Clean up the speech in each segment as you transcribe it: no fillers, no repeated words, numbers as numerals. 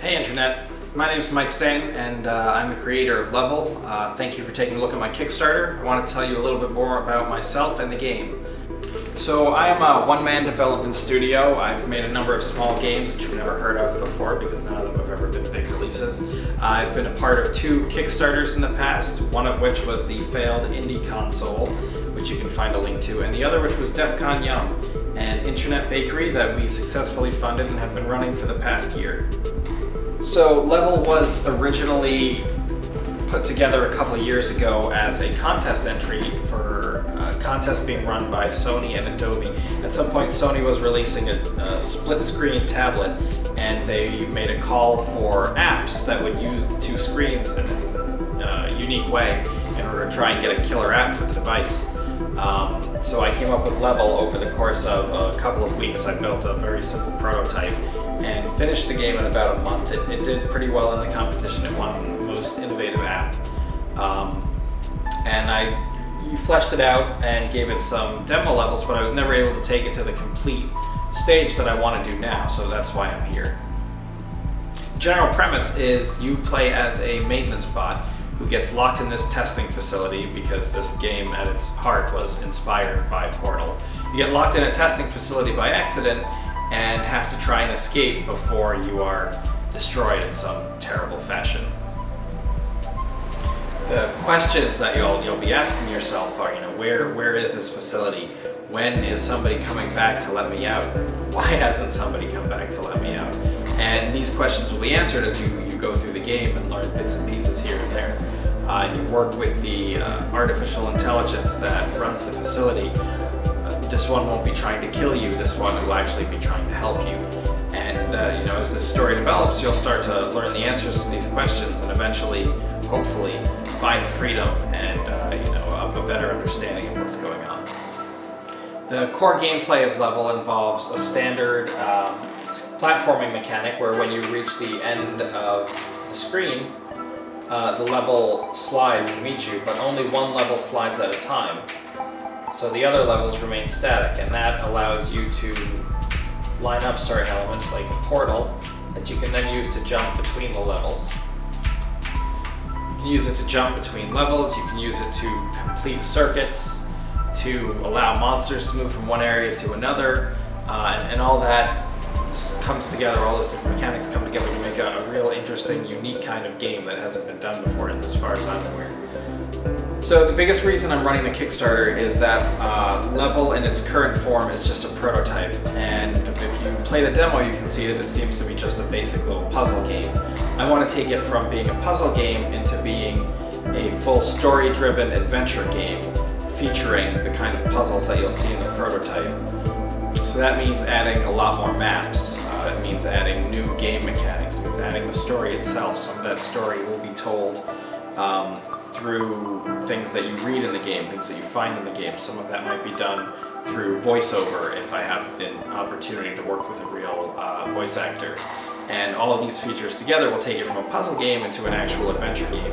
Hey Internet, my name is Mike Stanton and I'm the creator of Level. Thank you for taking a look at my Kickstarter. I want to tell you a little bit more about myself and the game. So I am a one-man development studio. I've made a number of small games that you've never heard of before because none of them have ever been big releases. I've been a part of 2 Kickstarters in the past, one of which was the failed indie console, which you can find a link to, and the other which was DEF CON Yum, an internet bakery that we successfully funded and have been running for the past year. So Level was originally put together a couple of years ago as a contest entry for a contest being run by Sony and Adobe. At some point Sony was releasing a split screen tablet and they made a call for apps that would use the 2 screens in a unique way in order to try and get a killer app for the device. So I came up with Level over the course of a couple of weeks. I built a very simple prototype and finished the game in about a month. It did pretty well in the competition. It won Most Innovative App. And I fleshed it out and gave it some demo levels, but I was never able to take it to the complete stage that I want to do now, so that's why I'm here. The general premise is you play as a maintenance bot who gets locked in this testing facility because this game at its heart was inspired by Portal. You get locked in a testing facility by accident and have to try and escape before you are destroyed in some terrible fashion. The questions that you'll be asking yourself are, where is this facility? When is somebody coming back to let me out? Why hasn't somebody come back to let me out? And these questions will be answered as you go through the game and learn bits and pieces here and there. And you work with the artificial intelligence that runs the facility. This one won't be trying to kill you, this one will actually be trying to help you. And as this story develops, you'll start to learn the answers to these questions and eventually, hopefully, find freedom and a better understanding of what's going on. The core gameplay of Level involves a standard platforming mechanic where when you reach the end of the screen, the level slides to meet you, but only one level slides at a time. So the other levels remain static, and that allows you to line up certain elements like a portal that you can then use to jump between the levels. You can use it to jump between levels, you can use it to complete circuits, to allow monsters to move from one area to another, and all that comes together, all those different mechanics come together to make a real interesting, unique kind of game that hasn't been done before as far as I'm aware. So the biggest reason I'm running the Kickstarter is that Level in its current form is just a prototype, and if you play the demo you can see that it seems to be just a basic little puzzle game. I want to take it from being a puzzle game into being a full story-driven adventure game featuring the kind of puzzles that you'll see in the prototype. So that means adding a lot more maps, it means adding new game mechanics, it means adding the story itself. Some of that story will be told through things that you read in the game, things that you find in the game. Some of that might be done through voiceover if I have the opportunity to work with a real voice actor. And all of these features together will take it from a puzzle game into an actual adventure game.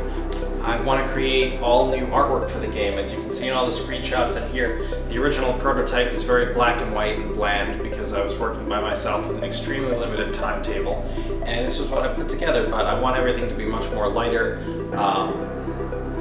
I want to create all new artwork for the game. As you can see in all the screenshots in here, the original prototype is very black and white and bland because I was working by myself with an extremely limited timetable, and this is what I put together, but I want everything to be much more lighter.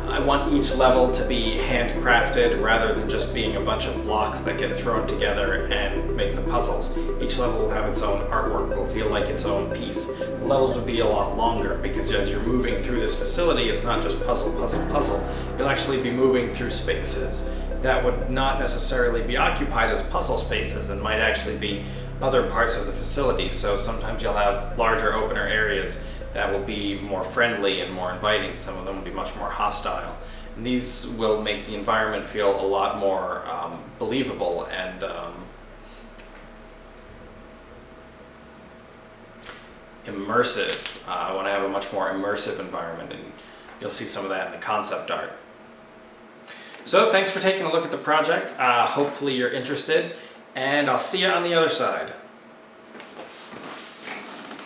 I want each level to be handcrafted rather than just being a bunch of blocks that get thrown together and make the puzzles. Each level will have its own artwork, will feel like its own piece. The levels will be a lot longer because as you're moving through this facility, it's not just puzzle, puzzle, puzzle. You'll actually be moving through spaces that would not necessarily be occupied as puzzle spaces and might actually be other parts of the facility. So sometimes you'll have larger opener areas that will be more friendly and more inviting. Some of them will be much more hostile. And these will make the environment feel a lot more believable and immersive. I want to have a much more immersive environment, and you'll see some of that in the concept art. So thanks for taking a look at the project. Hopefully you're interested, and I'll see you on the other side.